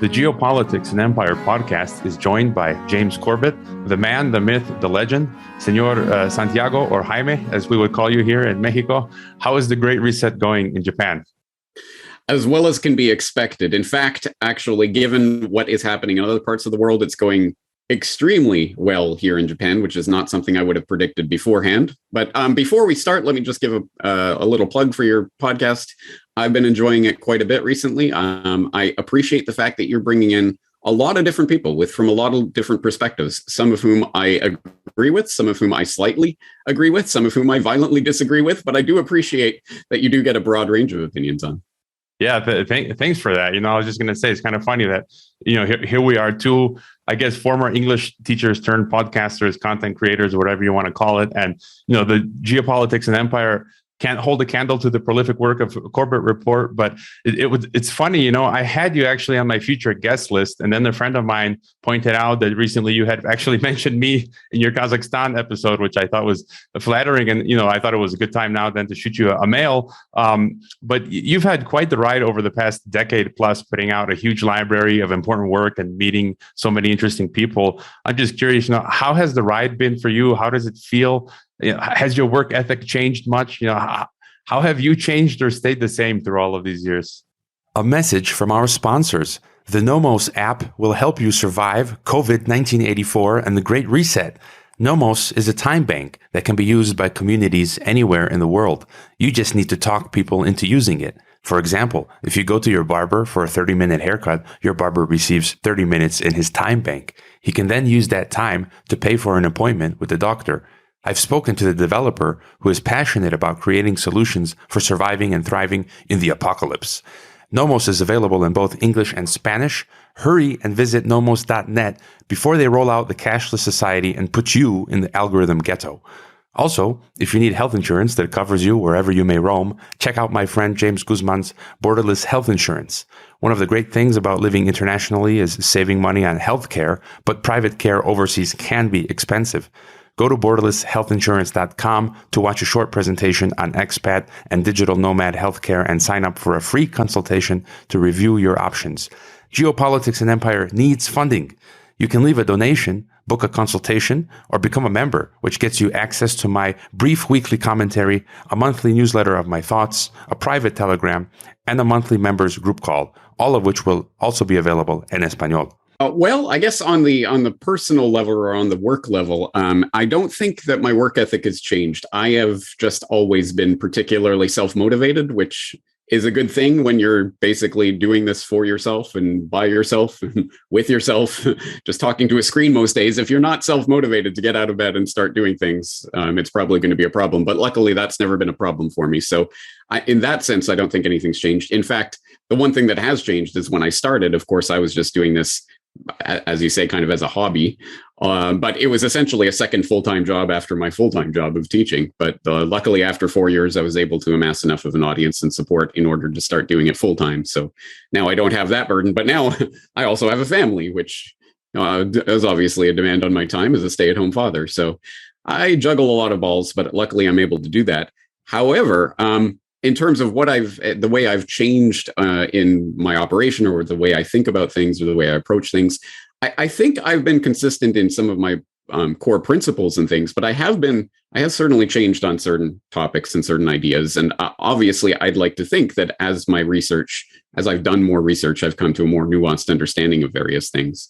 The Geopolitics and Empire podcast is joined by James Corbett, the man, the myth, the legend, Senor Santiago, or Jaime, as we would call you here in Mexico. How is the Great Reset going in Japan? As well as can be expected. In fact, actually, given what is happening in other parts of the world, it's going extremely well here in Japan, which is not something I would have predicted beforehand. But before we start, let me just give a little plug for your podcast. I've been enjoying it quite a bit recently. I appreciate the fact that you're bringing in a lot of different people from a lot of different perspectives, some of whom I agree with, some of whom I slightly agree with, some of whom I violently disagree with. But I do appreciate that you do get a broad range of opinions on. Yeah, thanks for that. I was just going to say, it's kind of funny that, here we are, two, I guess, former English teachers turned podcasters, content creators, or whatever you want to call it. And, the Geopolitics and Empire can't hold a candle to the prolific work of Corbett Report, but it's funny, I had you actually on my future guest list, and then a friend of mine pointed out that recently you had actually mentioned me in your Kazakhstan episode, which I thought was flattering, and I thought it was a good time now then to shoot you a mail. But you've had quite the ride over the past decade plus, putting out a huge library of important work and meeting so many interesting people. I'm just curious, how has the ride been for you? How does it feel? Has your work ethic changed much? How have you changed or stayed the same through all of these years? A message from our sponsors. The Nomos app will help you survive COVID-1984 and the Great Reset. Nomos is a time bank that can be used by communities anywhere in the world. You just need to talk people into using it. For example, if you go to your barber for a 30-minute haircut, your barber receives 30 minutes in his time bank. He can then use that time to pay for an appointment with the doctor. I've spoken to the developer who is passionate about creating solutions for surviving and thriving in the apocalypse. Nomos is available in both English and Spanish. Hurry and visit nomos.net before they roll out the cashless society and put you in the algorithm ghetto. Also, if you need health insurance that covers you wherever you may roam, check out my friend James Guzman's Borderless Health Insurance. One of the great things about living internationally is saving money on health care, but private care overseas can be expensive. Go to borderlesshealthinsurance.com to watch a short presentation on expat and digital nomad healthcare and sign up for a free consultation to review your options. Geopolitics and Empire needs funding. You can leave a donation, book a consultation, or become a member, which gets you access to my brief weekly commentary, a monthly newsletter of my thoughts, a private telegram, and a monthly members group call, all of which will also be available in Espanol. Well, I guess on the personal level or on the work level, I don't think that my work ethic has changed. I have just always been particularly self-motivated, which is a good thing when you're basically doing this for yourself and by yourself and with yourself, just talking to a screen most days. If you're not self-motivated to get out of bed and start doing things, it's probably going to be a problem. But luckily, that's never been a problem for me. So in that sense, I don't think anything's changed. In fact, the one thing that has changed is when I started, of course, I was just doing this, as you say, kind of as a hobby. But it was essentially a second full-time job after my full-time job of teaching. But luckily, after 4 years, I was able to amass enough of an audience and support in order to start doing it full-time. So now I don't have that burden. But now I also have a family, which is obviously a demand on my time as a stay-at-home father. So I juggle a lot of balls, but luckily I'm able to do that. However, in terms of the way I've changed in my operation, or the way I think about things, or the way I approach things, I think I've been consistent in some of my core principles and things, but I have certainly changed on certain topics and certain ideas. And obviously, I'd like to think that as I've done more research, I've come to a more nuanced understanding of various things.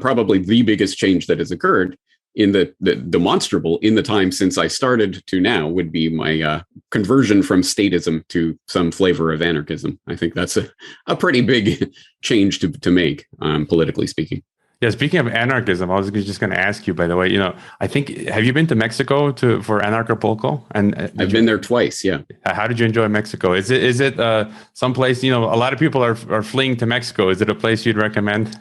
Probably the biggest change that has occurred in the demonstrable in the time since I started to now would be my conversion from statism to some flavor of anarchism. I think that's a pretty big change to make, politically speaking. Yeah, speaking of anarchism, I was just going to ask you, by the way, I think, have you been to Mexico for Anarchapulco? And I've been there twice. Yeah. How did you enjoy Mexico? Is it someplace, a lot of people are fleeing to Mexico. Is it a place you'd recommend?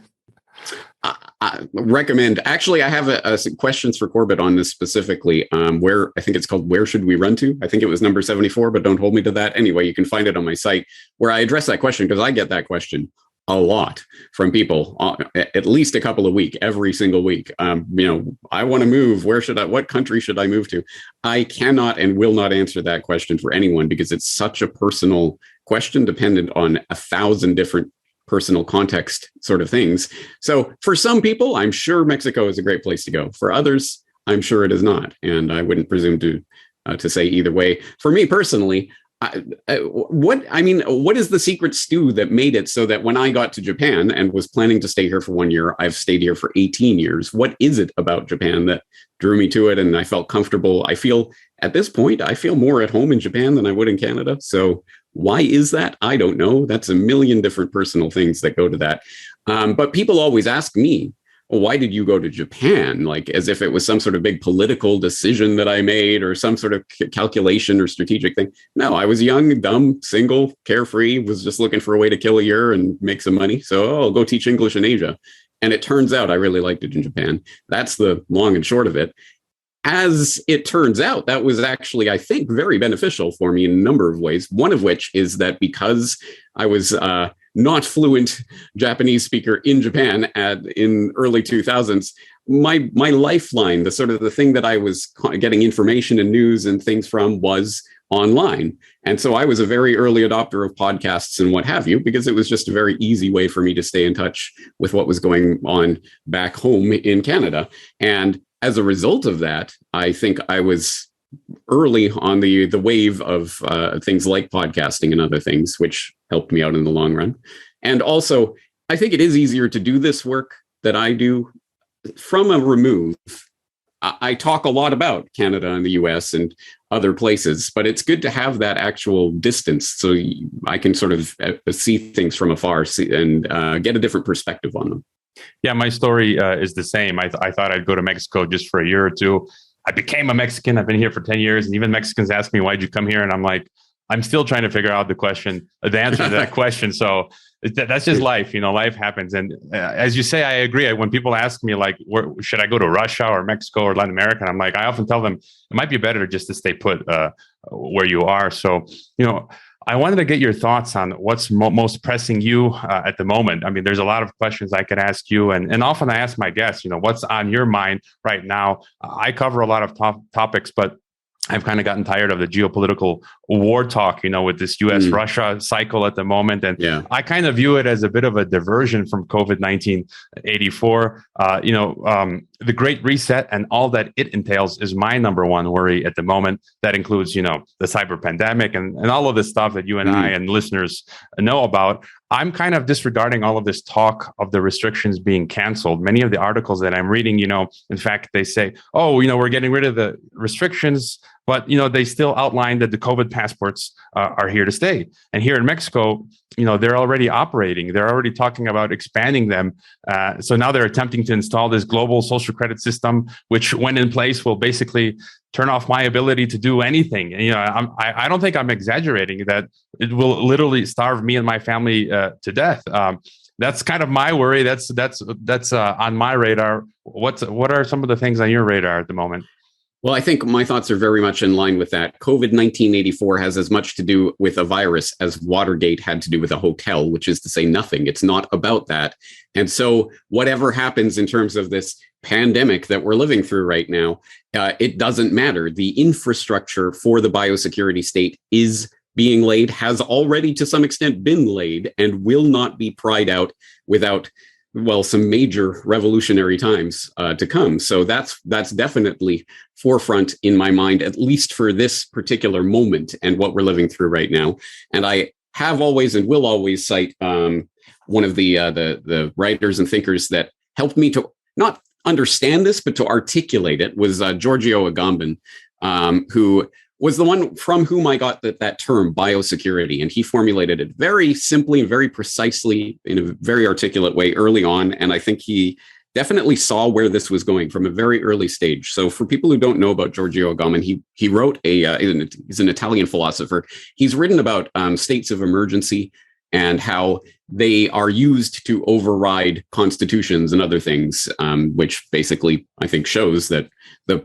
I recommend. Actually, I have some questions for Corbett on this specifically. Where I think it's called "Where Should We Run To?" I think it was number 74, but don't hold me to that. Anyway, you can find it on my site where I address that question, because I get that question a lot from people, at least a couple a week, every single week. I want to move. What country should I move to? I cannot and will not answer that question for anyone, because it's such a personal question dependent on 1,000 different personal context sort of things. So for some people, I'm sure Mexico is a great place to go. For others, I'm sure it is not. And I wouldn't presume to say either way. For me personally, what is the secret stew that made it so that when I got to Japan and was planning to stay here for 1 year, I've stayed here for 18 years? What is it about Japan that drew me to it and I felt comfortable? I feel at this point, I feel more at home in Japan than I would in Canada. So why is that? I don't know. That's a million different personal things that go to that. But people always ask me, well, why did you go to Japan? Like as if it was some sort of big political decision that I made or some sort of calculation or strategic thing. No, I was young, dumb, single, carefree, was just looking for a way to kill a year and make some money. So I'll go teach English in Asia. And it turns out I really liked it in Japan. That's the long and short of it. As it turns out, that was actually, I think, very beneficial for me in a number of ways. One of which is that because I was not fluent Japanese speaker in Japan in early 2000s, my lifeline, the sort of the thing that I was getting information and news and things from was online. And so I was a very early adopter of podcasts and what have you, because it was just a very easy way for me to stay in touch with what was going on back home in Canada. And as a result of that, I think I was early on the wave of things like podcasting and other things, which helped me out in the long run. And also, I think it is easier to do this work that I do from a remove. I talk a lot about Canada and the US and other places, but it's good to have that actual distance so I can sort of see things from afar and get a different perspective on them. Yeah, my story is the same. I thought I'd go to Mexico just for a year or two. I became a Mexican. I've been here for 10 years. And even Mexicans ask me, why'd you come here? And I'm like, I'm still trying to figure out the answer to that question. So that's just life. Life happens. And as you say, I agree. When people ask me, like, should I go to Russia or Mexico or Latin America? And I'm like, I often tell them it might be better just to stay put where you are. So, I wanted to get your thoughts on what's most pressing you at the moment. I mean, there's a lot of questions I could ask you, and often I ask my guests, what's on your mind right now? I cover a lot of topics, but I've kind of gotten tired of the geopolitical war talk, with this US-Russia cycle at the moment. And I kind of view it as a bit of a diversion from COVID-19 84. The Great Reset and all that it entails is my number one worry at the moment. That includes, the cyber pandemic and all of this stuff that you and I and listeners know about. I'm kind of disregarding all of this talk of the restrictions being canceled. Many of the articles that I'm reading, in fact, they say, we're getting rid of the restrictions, but, they still outline that the COVID passports are here to stay. And here in Mexico, they're already operating. They're already talking about expanding them. So now they're attempting to install this global social credit system, which when in place will basically turn off my ability to do anything. I don't think I'm exaggerating that it will literally starve me and my family to death. That's kind of my worry. That's on my radar. What are some of the things on your radar at the moment? Well, I think my thoughts are very much in line with that. COVID-19 84 has as much to do with a virus as Watergate had to do with a hotel, which is to say nothing. It's not about that. And so whatever happens in terms of this pandemic that we're living through right now, it doesn't matter. The infrastructure for the biosecurity state is being laid, has already to some extent been laid, and will not be pried out without some major revolutionary times to come. So that's definitely forefront in my mind, at least for this particular moment and what we're living through right now. And I have always and will always cite one of the writers and thinkers that helped me to not understand this, but to articulate it was Giorgio Agamben, who was the one from whom I got that term biosecurity. And he formulated it very simply and very precisely in a very articulate way early on. And I think he definitely saw where this was going from a very early stage. So for people who don't know about Giorgio Agamben, he wrote he's an Italian philosopher. He's written about states of emergency and how they are used to override constitutions and other things, which basically, I think, shows that the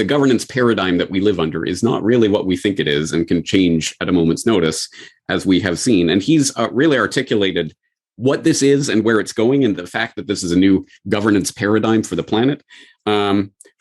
governance paradigm that we live under is not really what we think it is and can change at a moment's notice, as we have seen. And he's really articulated what this is and where it's going, and the fact that this is a new governance paradigm for the planet.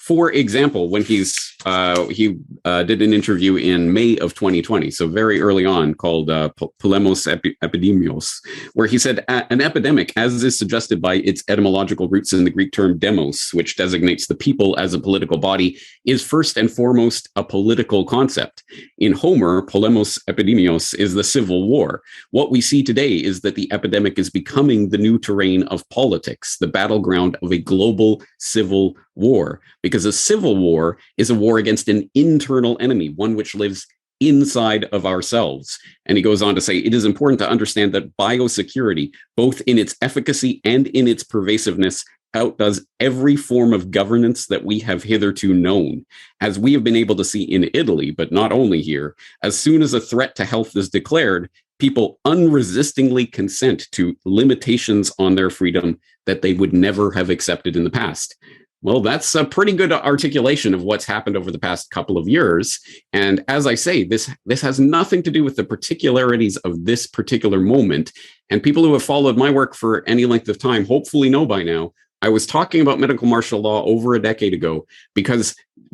For example, when he did an interview in May of 2020, so very early on, called Polemos Epidemios, where he said an epidemic, as is suggested by its etymological roots in the Greek term demos, which designates the people as a political body, is first and foremost a political concept. In Homer, Polemos Epidemios is the civil war. What we see today is that the epidemic is becoming the new terrain of politics, the battleground of a global civil war, because a civil war is a war against an internal enemy, one which lives inside of ourselves. And he goes on to say, it is important to understand that biosecurity, both in its efficacy and in its pervasiveness, outdoes every form of governance that we have hitherto known. As we have been able to see in Italy, but not only here, as soon as a threat to health is declared, people unresistingly consent to limitations on their freedom that they would never have accepted in the past. Well, that's a pretty good articulation of what's happened over the past couple of years. And as I say, this has nothing to do with the particularities of this particular moment. And people who have followed my work for any length of time hopefully know by now, I was talking about medical martial law over a decade ago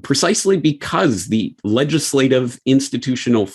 precisely because the legislative institutional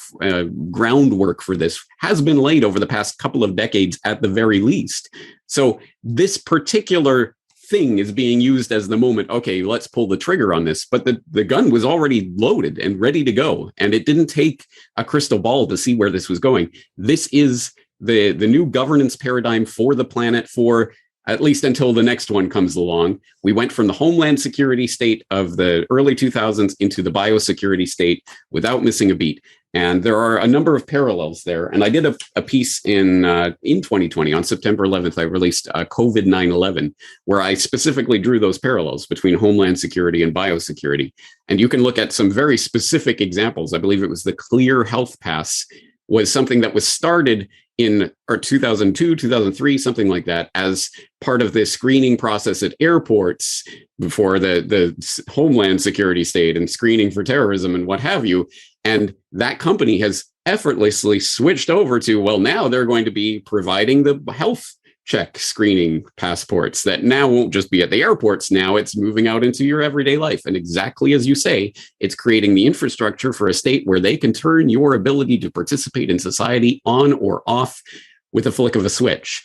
groundwork for this has been laid over the past couple of decades at the very least. So this particular thing is being used as the moment, okay, let's pull the trigger on this. But the gun was already loaded and ready to go. And it didn't take a crystal ball to see where this was going. This is the new governance paradigm for the planet, for at least until the next one comes along. We went from the homeland security state of the early 2000s into the biosecurity state without missing a beat. And there are a number of parallels there. And I did a piece in 2020, on September 11th, I released COVID 9/11, where I specifically drew those parallels between homeland security and biosecurity. And you can look at some very specific examples. I believe it was the Clear Health Pass was something that was started in 2002, 2003, something like that, as part of the screening process at airports before the homeland security state and screening for terrorism and what have you. And that company has effortlessly switched over to, well, now they're going to be providing the health check screening passports that now won't just be at the airports. Now it's moving out into your everyday life. And exactly as you say, it's creating the infrastructure for a state where they can turn your ability to participate in society on or off with a flick of a switch.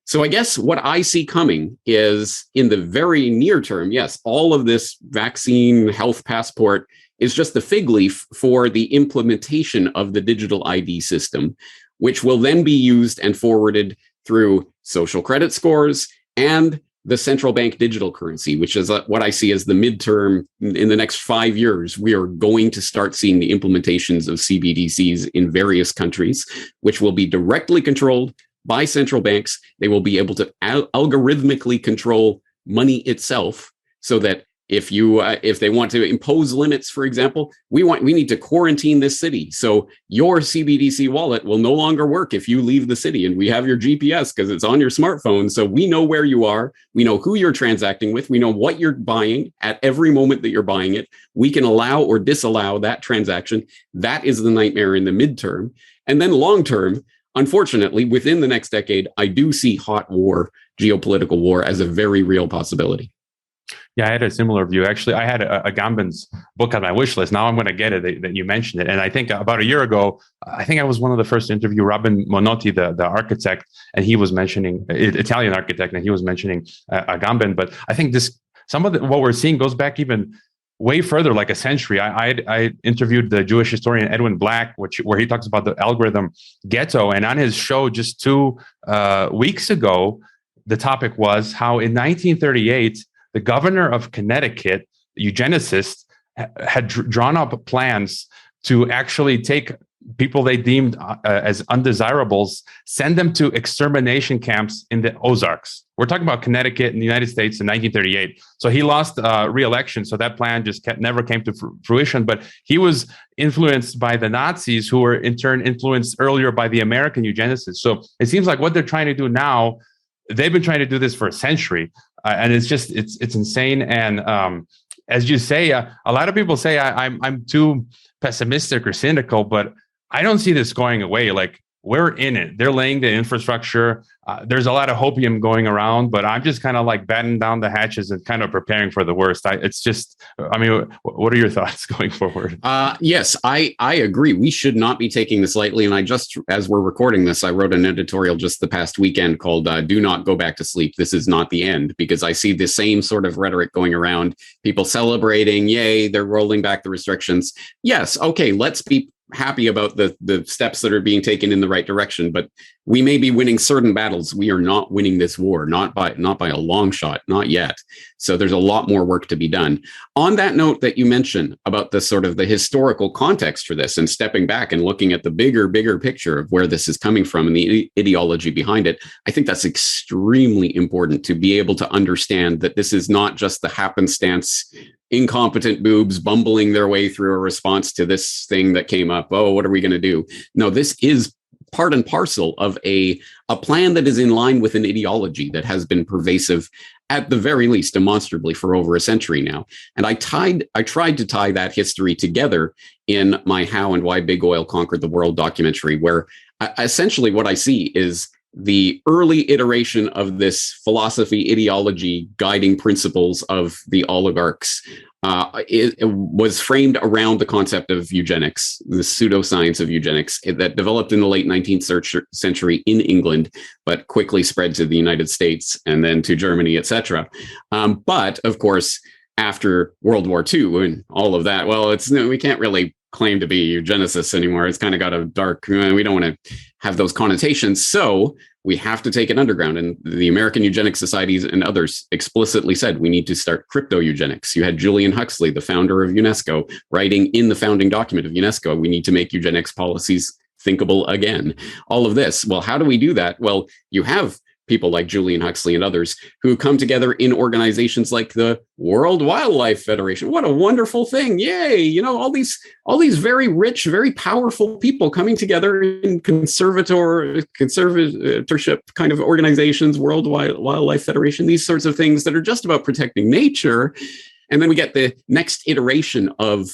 So I guess what I see coming is, in the very near term, yes, all of this vaccine health passport is just the fig leaf for the implementation of the digital ID system, which will then be used and forwarded through social credit scores and the central bank digital currency, which is what I see as the midterm. In the next 5 years, we are going to start seeing the implementations of CBDCs in various countries, which will be directly controlled by central banks. They will be able to algorithmically control money itself, so that if they want to impose limits, for example, we need to quarantine this city. So your CBDC wallet will no longer work if you leave the city, and we have your GPS because it's on your smartphone. So we know where you are. We know who you're transacting with. We know what you're buying at every moment that you're buying it. We can allow or disallow that transaction. That is the nightmare in the midterm. And then long term, unfortunately, within the next decade, I do see hot war, geopolitical war, as a very real possibility. Yeah, I had a similar view. Actually, I had Agamben's book on my wish list. Now I'm going to get it that you mentioned it. And I think about a year ago, I think I was one of the first to interview Robin Monotti, the architect, and he was mentioning Italian architect, and he was mentioning Agamben. But I think some of what we're seeing goes back even way further, like a century. I interviewed the Jewish historian Edwin Black, where he talks about the algorithm ghetto. And on his show just 2 weeks ago, the topic was how in 1938, the governor of Connecticut, eugenicist, had drawn up plans to actually take people they deemed as undesirables, send them to extermination camps in the Ozarks. We're talking about Connecticut in the United States in 1938. So he lost re-election. So that plan just never came to fruition. But he was influenced by the Nazis, who were in turn influenced earlier by the American eugenicists. So it seems like what they're trying to do now, they've been trying to do this for a century. And it's insane. And as you say, a lot of people say I'm too pessimistic or cynical, but I don't see this going away. Like, we're in it. They're laying the infrastructure. There's a lot of hopium going around, but I'm just kind of like batting down the hatches and kind of preparing for the worst. What are your thoughts going forward? Yes, I agree. We should not be taking this lightly. And I just, as we're recording this, I wrote an editorial just the past weekend called Do Not Go Back to Sleep. This is not the end, because I see the same sort of rhetoric going around, people celebrating, yay, they're rolling back the restrictions. Yes, okay, let's be happy about the steps that are being taken in the right direction, but we may be winning certain battles. We are not winning this war, not by a long shot, not yet. So there's a lot more work to be done. On that note that you mentioned about the sort of the historical context for this and stepping back and looking at the bigger picture of where this is coming from and the ideology behind it, I think that's extremely important to be able to understand that this is not just the happenstance incompetent boobs bumbling their way through a response to this thing that came up. Oh, what are we going to do? No, this is part and parcel of a plan that is in line with an ideology that has been pervasive, at the very least, demonstrably for over a century now. And I tried to tie that history together in my How and Why Big Oil Conquered the World documentary, where essentially what I see is the early iteration of this philosophy, ideology, guiding principles of the oligarchs. It was framed around the concept of eugenics, the pseudoscience of eugenics that developed in the late 19th century in England, but quickly spread to the United States and then to Germany, etc. But of course, after World War II and all of that, well, we can't really claim to be eugenicists anymore. It's kind of got a dark, we don't want to have those connotations. So we have to take it underground. And the American Eugenics Societies and others explicitly said we need to start crypto eugenics. You had Julian Huxley, the founder of UNESCO, writing in the founding document of UNESCO, we need to make eugenics policies thinkable again. All of this. Well, how do we do that? Well, you have people like Julian Huxley and others who come together in organizations like the World Wildlife Federation. What a wonderful thing. Yay. All these very rich, very powerful people coming together in conservatorship kind of organizations, World Wildlife Federation, these sorts of things that are just about protecting nature. And then we get the next iteration of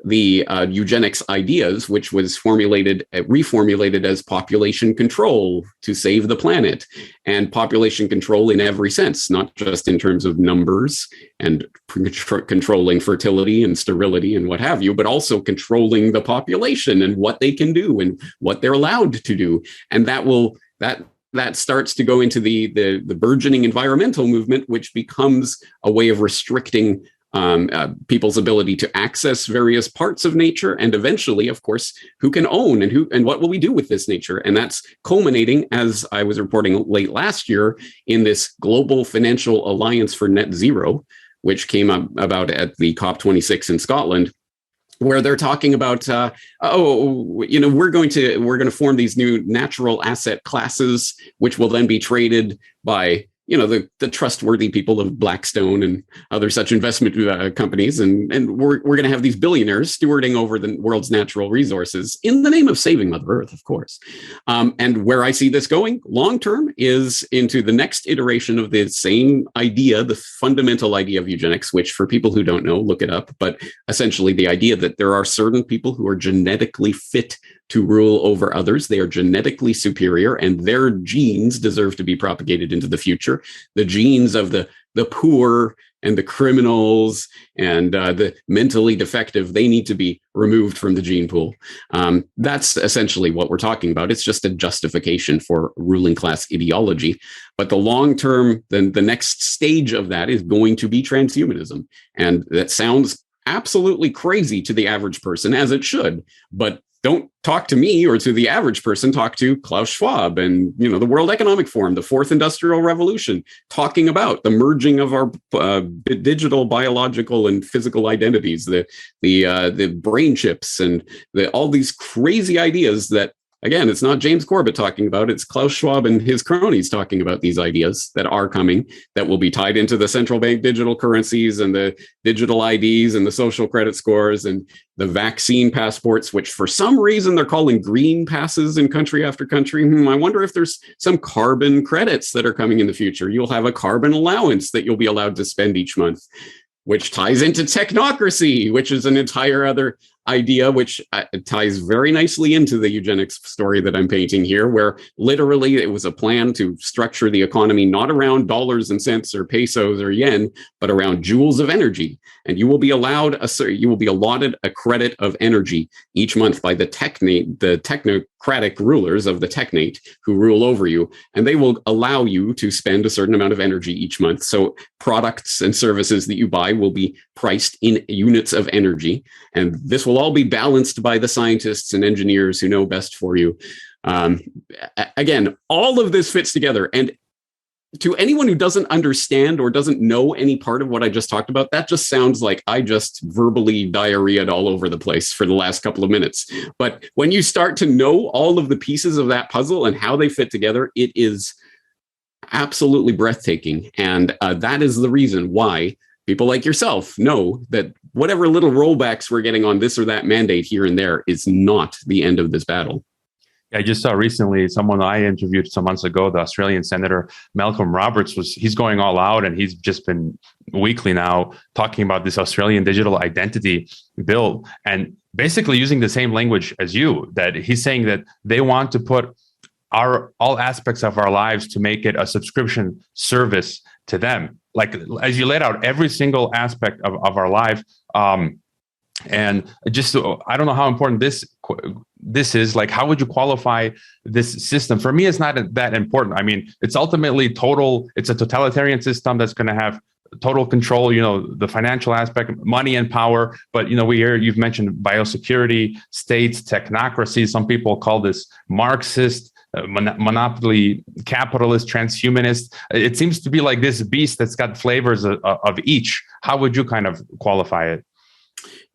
the eugenics ideas, which was reformulated as population control to save the planet, and population control in every sense, not just in terms of numbers and controlling fertility and sterility and what have you, but also controlling the population and what they can do and what they're allowed to do. And that starts to go into the burgeoning environmental movement, which becomes a way of restricting people's ability to access various parts of nature, and eventually, of course, who can own and what will we do with this nature? And that's culminating, as I was reporting late last year, in this Global Financial Alliance for Net Zero, which came about at the COP26 in Scotland, where they're talking about, we're going to form these new natural asset classes, which will then be traded by the trustworthy people of Blackstone and other such investment companies. And we're going to have these billionaires stewarding over the world's natural resources in the name of saving Mother Earth, of course. And where I see this going long term is into the next iteration of the same idea, the fundamental idea of eugenics, which for people who don't know, look it up. But essentially the idea that there are certain people who are genetically fit to rule over others. They are genetically superior, and their genes deserve to be propagated into the future. The genes of the poor and the criminals and the mentally defective, they need to be removed from the gene pool. That's essentially what we're talking about. It's just a justification for ruling class ideology. But the long term, the next stage of that is going to be transhumanism. And that sounds absolutely crazy to the average person, as it should. But don't talk to me or to the average person, talk to Klaus Schwab and, the World Economic Forum, the Fourth Industrial Revolution, talking about the merging of our digital, biological, and physical identities, the brain chips, and all these crazy ideas that, again, it's not James Corbett talking about, it's Klaus Schwab and his cronies talking about these ideas that are coming, that will be tied into the central bank digital currencies and the digital IDs and the social credit scores and the vaccine passports, which for some reason they're calling green passes in country after country. I wonder if there's some carbon credits that are coming in the future. You'll have a carbon allowance that you'll be allowed to spend each month, which ties into technocracy, which is an entire other idea, which ties very nicely into the eugenics story that I'm painting here, where literally it was a plan to structure the economy not around dollars and cents or pesos or yen, but around joules of energy. And you will be allotted a credit of energy each month by the technocratic rulers of the technate who rule over you, and they will allow you to spend a certain amount of energy each month. So products and services that you buy will be priced in units of energy, and this will all be balanced by the scientists and engineers who know best for you. Again, all of this fits together, and to anyone who doesn't understand or doesn't know any part of what I just talked about, that just sounds like I just verbally diarrheaed all over the place for the last couple of minutes. But when you start to know all of the pieces of that puzzle and how they fit together, it is absolutely breathtaking. And that is the reason why people like yourself know that whatever little rollbacks we're getting on this or that mandate here and there is not the end of this battle. I just saw recently someone I interviewed some months ago, the Australian Senator Malcolm Roberts, he's going all out, and he's just been weekly now talking about this Australian digital identity bill, and basically using the same language as you, that he's saying that they want to put all aspects of our lives to make it a subscription service to them. Like, as you laid out, every single aspect of our life. And just, I don't know how important this is. Like, how would you qualify this system? For me, it's not that important. I mean, it's ultimately it's a totalitarian system that's going to have total control, the financial aspect, money and power. But, you've mentioned biosecurity, states, technocracy. Some people call this Marxist, monopoly, capitalist, transhumanist. It seems to be like this beast that's got flavors of each. How would you kind of qualify it?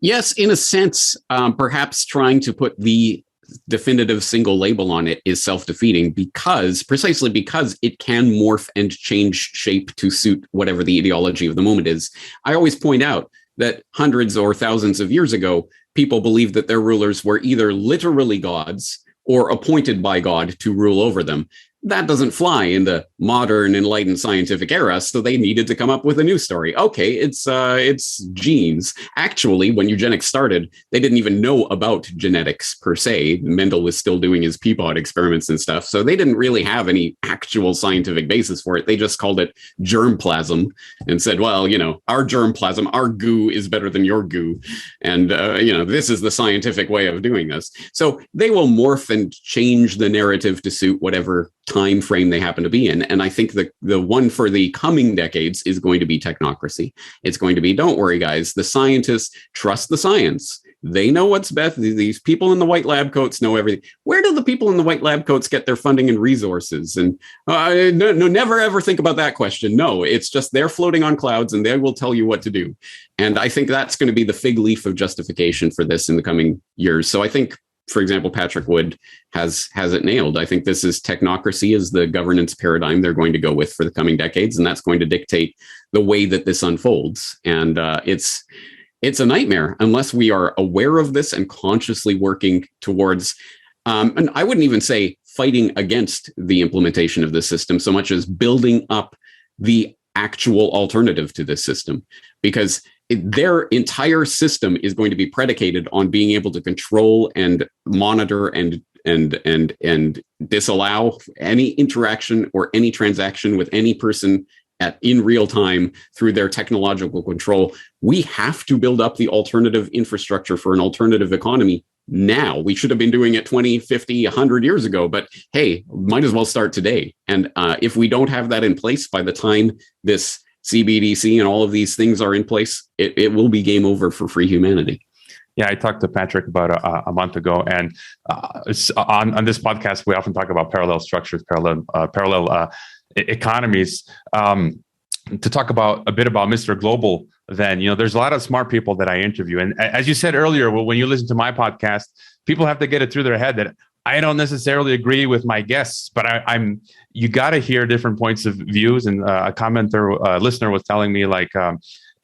Yes, in a sense, perhaps trying to put the definitive single label on it is self-defeating precisely because it can morph and change shape to suit whatever the ideology of the moment is. I always point out that hundreds or thousands of years ago, people believed that their rulers were either literally gods or appointed by God to rule over them. That doesn't fly in the modern, enlightened scientific era, so they needed to come up with a new story. Okay, it's genes. Actually, when eugenics started, they didn't even know about genetics per se. Mendel was still doing his Peapod experiments and stuff, so they didn't really have any actual scientific basis for it. They just called it germplasm and said, well, our germplasm, our goo is better than your goo. And, this is the scientific way of doing this. So they will morph and change the narrative to suit whatever time frame they happen to be in. And I think the one for the coming decades is going to be technocracy. It's going to be, don't worry, guys, the scientists trust the science. They know what's best. These people in the white lab coats know everything. Where do the people in the white lab coats get their funding and resources? And no, never ever think about that question. No, it's just they're floating on clouds and they will tell you what to do. And I think that's going to be the fig leaf of justification for this in the coming years. So I think, for example, Patrick Wood has it nailed. I think this is technocracy is the governance paradigm they're going to go with for the coming decades, and that's going to dictate the way that this unfolds. And it's a nightmare unless we are aware of this and consciously working towards, and I wouldn't even say fighting against the implementation of this system so much as building up the actual alternative to this system, because their entire system is going to be predicated on being able to control and monitor and disallow any interaction or any transaction with any person in real time through their technological control. We have to build up the alternative infrastructure for an alternative economy now. We should have been doing it 20, 50, 100 years ago, but hey, might as well start today. And if we don't have that in place by the time this CBDC and all of these things are in place, it will be game over for free humanity. Yeah, I talked to Patrick about a month ago, and on this podcast, we often talk about parallel structures, parallel economies. To talk a bit about Mr. Global, then, there's a lot of smart people that I interview. And as you said earlier, when you listen to my podcast, people have to get it through their head that I don't necessarily agree with my guests, but you got to hear different points of views. And a commenter, listener was telling me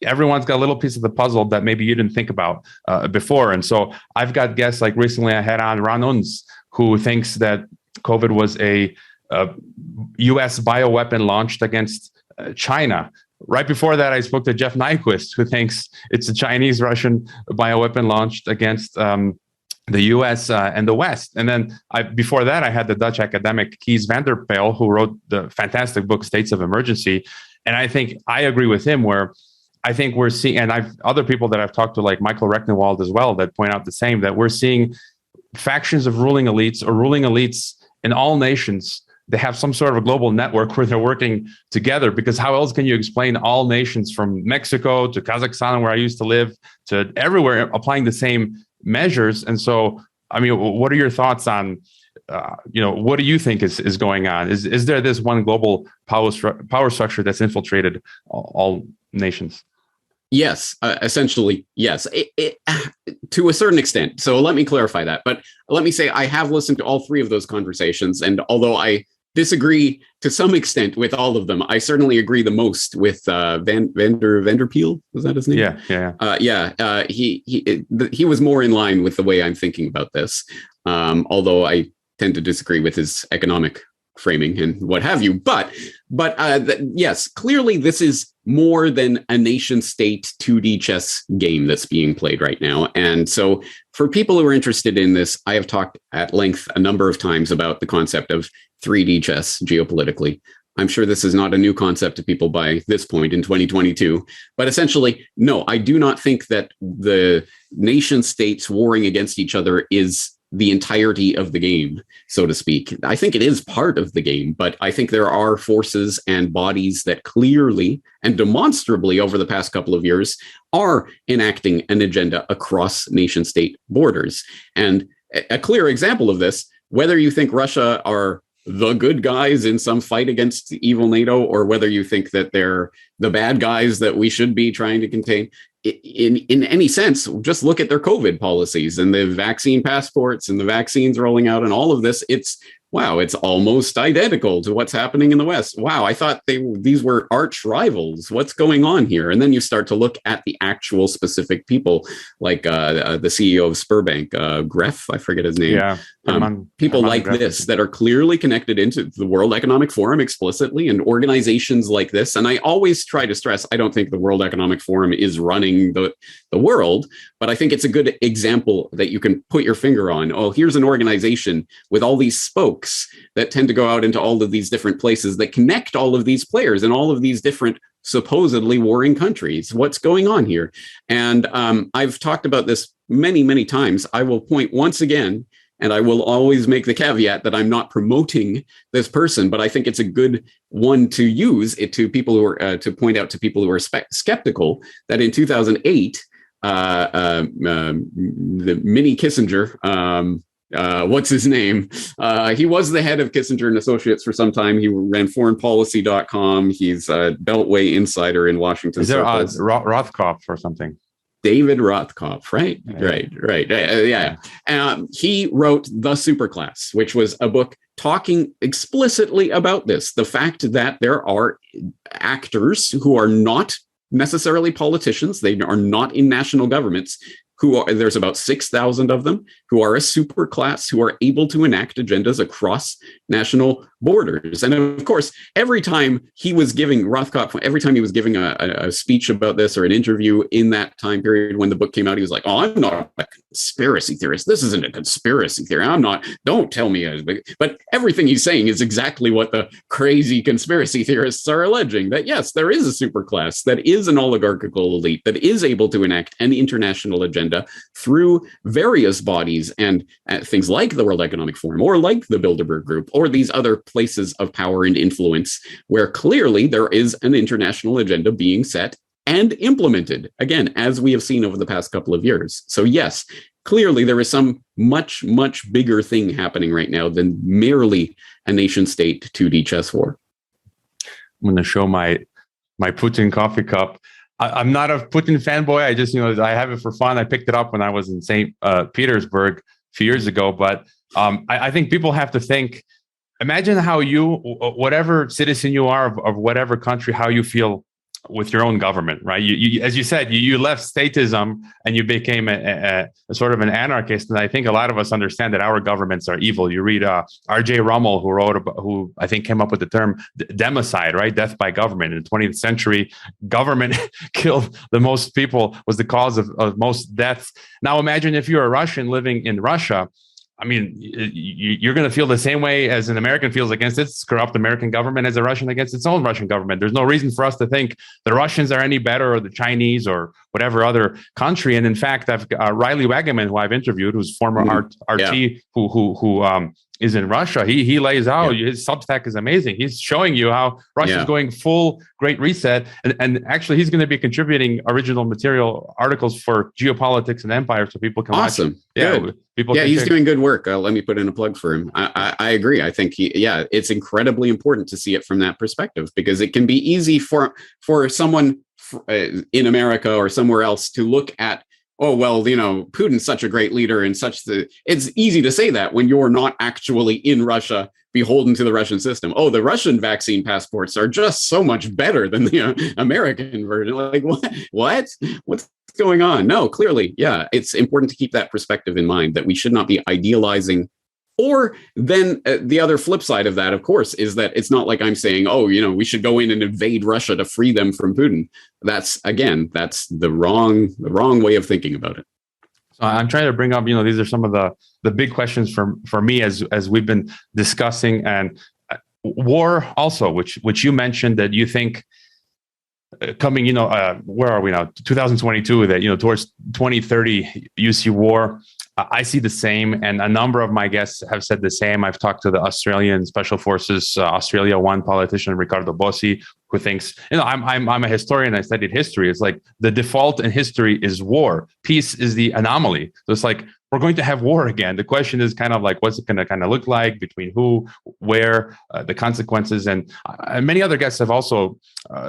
everyone's got a little piece of the puzzle that maybe you didn't think about before. And so I've got guests like recently I had on Ron Unz, who thinks that COVID was a U.S. bioweapon launched against China. right before that, I spoke to Jeff Nyquist, who thinks it's a Chinese-Russian bioweapon launched against the U.S. And the West. And then before that, I had the Dutch academic Kees van der Pijl, who wrote the fantastic book States of Emergency. And I think I agree with him where I think we're seeing, and other people that I've talked to, like Michael Rechnewald as well, that point out the same, that we're seeing factions of ruling elites in all nations. They have some sort of a global network where they're working together, because how else can you explain all nations from Mexico to Kazakhstan, where I used to live, to everywhere applying the same measures? And so, I mean, what are your thoughts on, what do you think is going on? Is there this one global power structure that's infiltrated all nations? Yes, essentially, yes, to a certain extent. So let me clarify that. But let me say I have listened to all three of those conversations. And although I disagree to some extent with all of them, I certainly agree the most with Van der Pijl. Was that his name? Yeah. He was more in line with the way I'm thinking about this. Although I tend to disagree with his economic framing and what have you. But yes, clearly this is more than a nation state 2D chess game that's being played right now. And so for people who are interested in this, I have talked at length a number of times about the concept of 3D chess geopolitically. I'm sure this is not a new concept to people by this point in 2022. But essentially, no, I do not think that the nation states warring against each other is the entirety of the game, so to speak. I think it is part of the game, but I think there are forces and bodies that clearly and demonstrably over the past couple of years are enacting an agenda across nation state borders. And a clear example of this, whether you think Russia are the good guys in some fight against evil NATO, or whether you think that they're the bad guys that we should be trying to contain, in any sense, just look at their COVID policies and the vaccine passports and the vaccines rolling out and all of this. It's almost identical to what's happening in the West. Wow, I thought these were arch rivals. What's going on here? And then you start to look at the actual specific people, like the CEO of Sberbank, Greff, I forget his name. Yeah, people like Greff. This that are clearly connected into the World Economic Forum explicitly, and organizations like this. And I always try to stress, I don't think the World Economic Forum is running the world, but I think it's a good example that you can put your finger on. Oh, here's an organization with all these spokes that tend to go out into all of these different places that connect all of these players in all of these different supposedly warring countries. What's going on here? And I've talked about this many, many times. I will point once again, and I will always make the caveat that I'm not promoting this person, but I think it's a good one to use it to people who are to point out to people who are skeptical that in 2008, the mini Kissinger, what's his name? He was the head of Kissinger and Associates for some time. He ran foreignpolicy.com. He's a Beltway insider in Washington. Is there Rothkopf or something? David Rothkopf, right? Right. Yeah. He wrote The Superclass, which was a book talking explicitly about this, the fact that there are actors who are not necessarily politicians. They are not in national governments. There's about 6,000 of them who are a super class who are able to enact agendas across national borders. And of course, every time he was giving a speech about this or an interview in that time period when the book came out, he was like, "Oh, I'm not a conspiracy theorist. This isn't a conspiracy theory. Don't tell me." But everything he's saying is exactly what the crazy conspiracy theorists are alleging, that yes, there is a super class that is an oligarchical elite that is able to enact an international agenda through various bodies and things like the World Economic Forum or like the Bilderberg Group or these other places of power and influence where clearly there is an international agenda being set and implemented, again, as we have seen over the past couple of years. So yes, clearly there is some much, much bigger thing happening right now than merely a nation state 2D chess war. I'm going to show my Putin coffee cup. I'm not a Putin fanboy. I just, I have it for fun. I picked it up when I was in St. Petersburg a few years ago. But I think people have to think, imagine how you, whatever citizen you are of whatever country, how you feel with your own government, right? You as you said, you left statism and you became a sort of an anarchist. And I think a lot of us understand that our governments are evil. You read R.J. Rummel, who I think came up with the term democide, right? Death by government. In the 20th century, government killed the most people, was the cause of most deaths. Now imagine if you're a Russian living in Russia. I mean, you're going to feel the same way as an American feels against its corrupt American government as a Russian against its own Russian government. There's no reason for us to think the Russians are any better or the Chinese or whatever other country. And in fact, I've Riley Wagaman, who I've interviewed, who's former RT, who is in Russia. He lays out, his Substack is amazing. He's showing you how Russia's going full Great Reset. And actually, he's going to be contributing original material articles for Geopolitics and Empire so people can watch. Good. He's doing good work. Let me put in a plug for him. I agree. I think it's incredibly important to see it from that perspective, because it can be easy for someone in America or somewhere else to look at, oh, well, Putin's such a great leader and it's easy to say that when you're not actually in Russia, beholden to the Russian system. Oh, the Russian vaccine passports are just so much better than the American version. Like, what's going on? No, clearly, it's important to keep that perspective in mind, that we should not be idealizing. Or then the other flip side of that, of course, is that it's not like I'm saying, oh, we should go in and invade Russia to free them from Putin. That's the wrong way of thinking about it. So I'm trying to bring up, these are some of the big questions for me as we've been discussing, and war also, which you mentioned that you think coming, where are we now? 2022, that, towards 2030, you see war. I see the same, and a number of my guests have said the same. I've talked to the Australian Special Forces Australia One politician, Ricardo Bossi, who thinks, I'm a historian. I studied history. It's like the default in history is war. Peace is the anomaly. So it's like, we're going to have war again. The question is kind of like, what's it going to kind of look like, between who, where, the consequences. And many other guests have also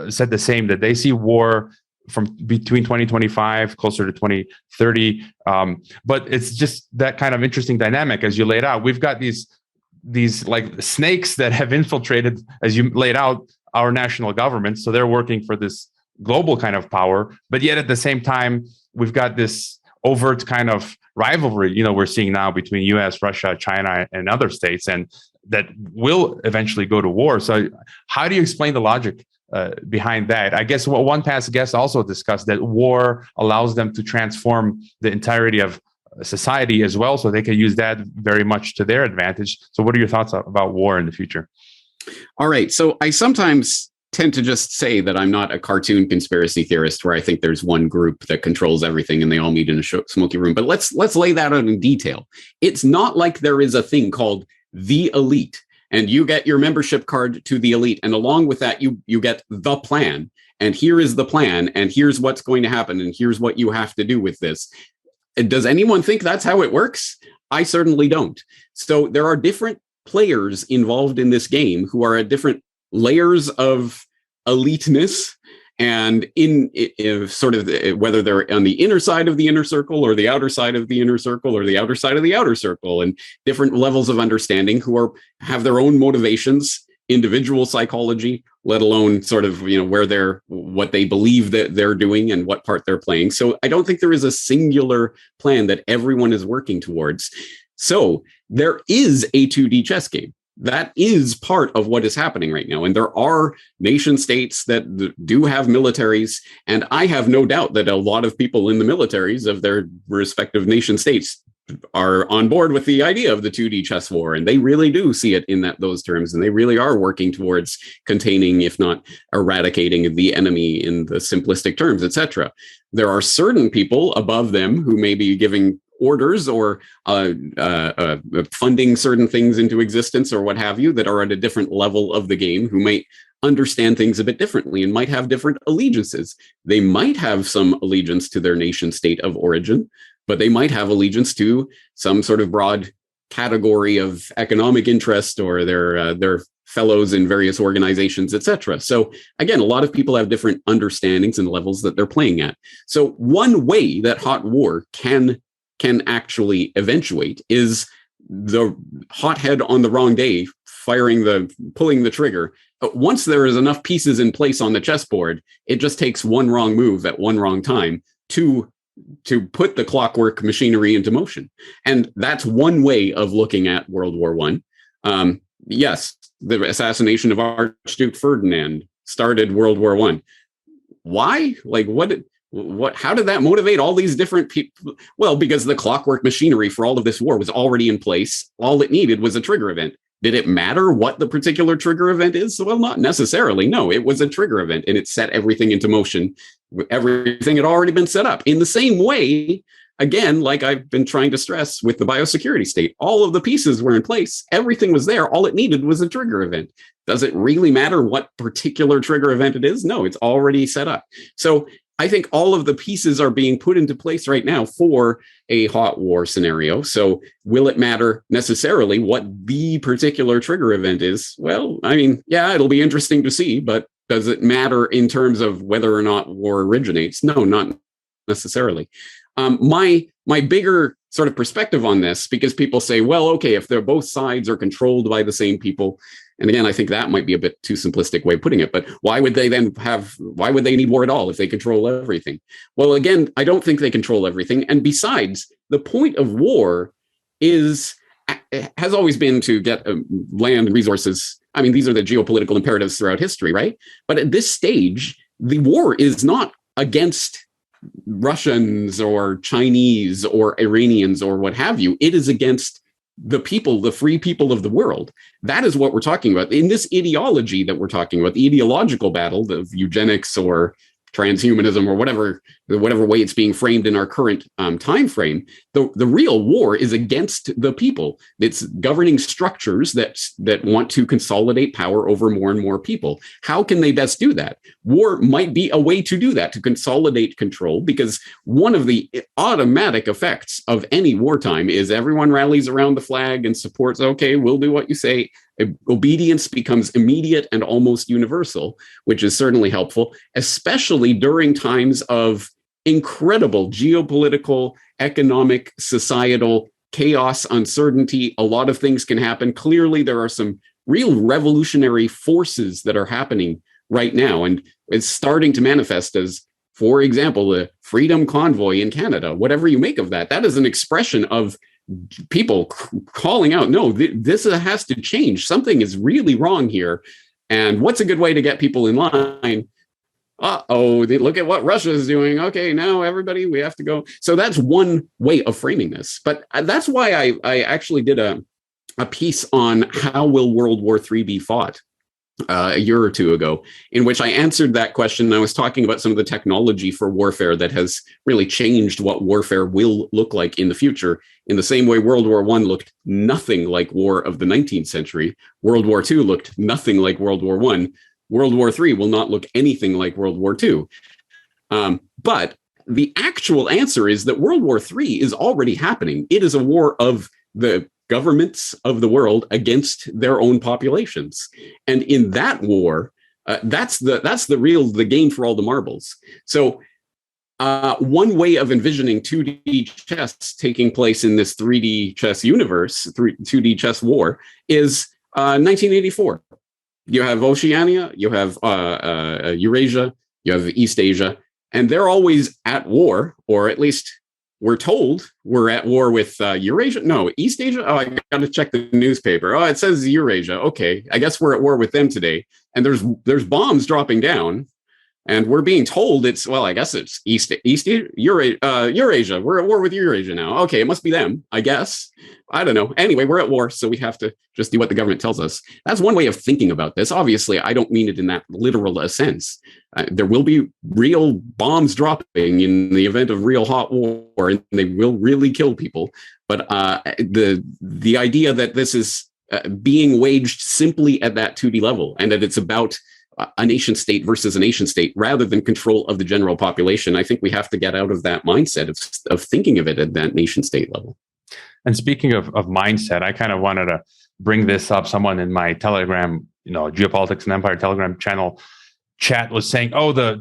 said the same, that they see war from between 2025 closer to 2030, but it's just that kind of interesting dynamic as you laid out. We've got these like snakes that have infiltrated, as you laid out, our national government, so they're working for this global kind of power, but yet at the same time we've got this overt kind of rivalry we're seeing now between US, Russia, China, and other states, and that will eventually go to war. So how do you explain the logic behind that? I guess one past guest also discussed that war allows them to transform the entirety of society as well, so they can use that very much to their advantage. So what are your thoughts about war in the future? All right. So I sometimes tend to just say that I'm not a cartoon conspiracy theorist where I think there's one group that controls everything and they all meet in a smoky room. But let's lay that out in detail. It's not like there is a thing called the elite, and you get your membership card to the elite, and along with that, you get the plan. And here is the plan, and here's what's going to happen, and here's what you have to do with this. Does anyone think that's how it works? I certainly don't. So there are different players involved in this game who are at different layers of eliteness, and in sort of whether they're on the inner side of the inner circle or the outer side of the inner circle or the outer side of the outer circle, and different levels of understanding, who have their own motivations, individual psychology, let alone sort of what they believe that they're doing and what part they're playing. So I don't think there is a singular plan that everyone is working towards. So there is a 2D chess game. That is part of what is happening right now. And there are nation states that do have militaries. And I have no doubt that a lot of people in the militaries of their respective nation states are on board with the idea of the 2D chess war. And they really do see it in those terms. And they really are working towards containing, if not eradicating, the enemy in the simplistic terms, etc. There are certain people above them who may be giving orders or funding certain things into existence or what have you, that are at a different level of the game, who might understand things a bit differently and might have different allegiances. They might have some allegiance to their nation state of origin, but they might have allegiance to some sort of broad category of economic interest, or their fellows in various organizations, etc. So again, a lot of people have different understandings and levels that they're playing at. So one way that hot war can actually eventuate is the hothead on the wrong day pulling the trigger once there is enough pieces in place on the chessboard, it just takes one wrong move at one wrong time to put the clockwork machinery into motion. And that's one way of looking at World War One. Yes, the assassination of Archduke Ferdinand started World War One. Why? Like, what? How did that motivate all these different people? Well, because the clockwork machinery for all of this war was already in place. All it needed was a trigger event. Did it matter what the particular trigger event is? Well, not necessarily. No, it was a trigger event, and it set everything into motion. Everything had already been set up. In the same way, again, like I've been trying to stress with the biosecurity state, all of the pieces were in place. Everything was there. All it needed was a trigger event. Does it really matter what particular trigger event it is? No, it's already set up. So I think all of the pieces are being put into place right now for a hot war scenario. So will it matter necessarily what the particular trigger event is? Well, I mean, yeah, it'll be interesting to see, but does it matter in terms of whether or not war originates? No, not necessarily. My bigger sort of perspective on this, because people say, well, okay, if they're both sides are controlled by the same people, and again, I think that might be a bit too simplistic way of putting it, but why would they need war at all if they control everything? Well, again, I don't think they control everything. And besides, the point of war has always been to get land and resources. I mean, these are the geopolitical imperatives throughout history, right? But at this stage, the war is not against Russians or Chinese or Iranians or what have you. It is against the people, the free people of the world. That is what we're talking about. In this ideology that we're talking about, the ideological battle of eugenics or transhumanism or whatever way it's being framed in our current time frame, the real war is against the people. It's governing structures that want to consolidate power over more and more people. How can they best do that? War might be a way to do that, to consolidate control, because one of the automatic effects of any wartime is everyone rallies around the flag and supports, okay, we'll do what you say. Obedience becomes immediate and almost universal, which is certainly helpful, especially during times of incredible geopolitical, economic, societal chaos, uncertainty. A lot of things can happen. Clearly, there are some real revolutionary forces that are happening right now, and it's starting to manifest as, for example, the Freedom Convoy in Canada. Whatever you make of that, that is an expression of people calling out, no, this has to change. Something is really wrong here. And what's a good way to get people in line? Look at what Russia is doing. Okay, now everybody, we have to go. So that's one way of framing this. But that's why I actually did a piece on how will World War III be fought a year or two ago, in which I answered that question. I was talking about some of the technology for warfare that has really changed what warfare will look like in the future. In the same way World War I looked nothing like war of the 19th century, World War II looked nothing like World War I. World War III will not look anything like World War II. But the actual answer is that World War III is already happening. It is a war of the governments of the world against their own populations. And in that war, that's the game for all the marbles. So one way of envisioning 2D chess taking place in this 3D chess universe, 2D chess war, is 1984. You have Oceania, you have Eurasia, you have East Asia, and they're always at war, or at least we're told we're at war with Eurasia. No, East Asia. Oh, I got to check the newspaper. Oh, it says Eurasia. Okay, I guess we're at war with them today. And there's bombs dropping down, and we're being told it's, well, I guess it's Eurasia. We're at war with Eurasia now. Okay, it must be them, I guess. I don't know. Anyway, we're at war, so we have to just do what the government tells us. That's one way of thinking about this. Obviously, I don't mean it in that literal a sense. There will be real bombs dropping in the event of real hot war, and they will really kill people. But the idea that this is being waged simply at that 2D level, and that it's about a nation state versus a nation state rather than control of the general population, I think we have to get out of that mindset of thinking of it at that nation state level. And speaking of mindset, I kind of wanted to bring this up. Someone in my Telegram, Geopolitics and Empire Telegram channel chat was saying, oh, the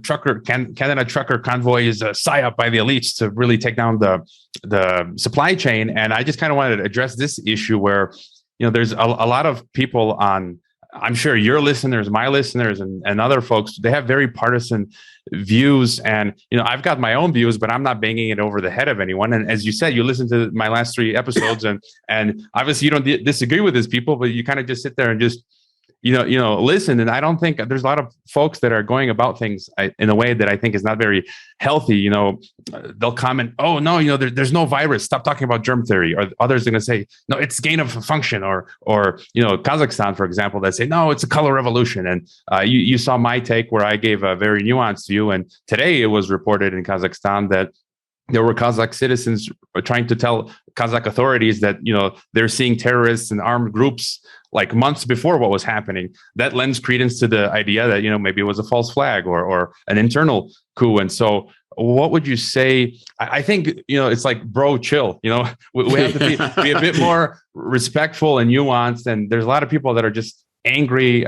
Canada trucker convoy is a psyop by the elites to really take down the supply chain. And I just kind of wanted to address this issue where, there's a lot of people on I'm sure your listeners, my listeners, and other folks, they have very partisan views. And, I've got my own views, but I'm not banging it over the head of anyone. And as you said, you listen to my last 3 episodes and obviously you don't disagree with these people, but you kind of just sit there and just, listen. And I don't think there's a lot of folks that are going about things in a way that I think is not very healthy. They'll comment, "Oh no, there's no virus. Stop talking about germ theory." Or others are going to say, "No, it's gain of function." Or Kazakhstan, for example, that say, "No, it's a color revolution." And you saw my take where I gave a very nuanced view. And today it was reported in Kazakhstan that there were Kazakh citizens trying to tell Kazakh authorities that, they're seeing terrorists and armed groups like months before what was happening. That lends credence to the idea that, maybe it was a false flag or an internal coup. And so what would you say? I think, it's like, bro, chill. We have to be a bit more respectful and nuanced. And there's a lot of people that are just angry,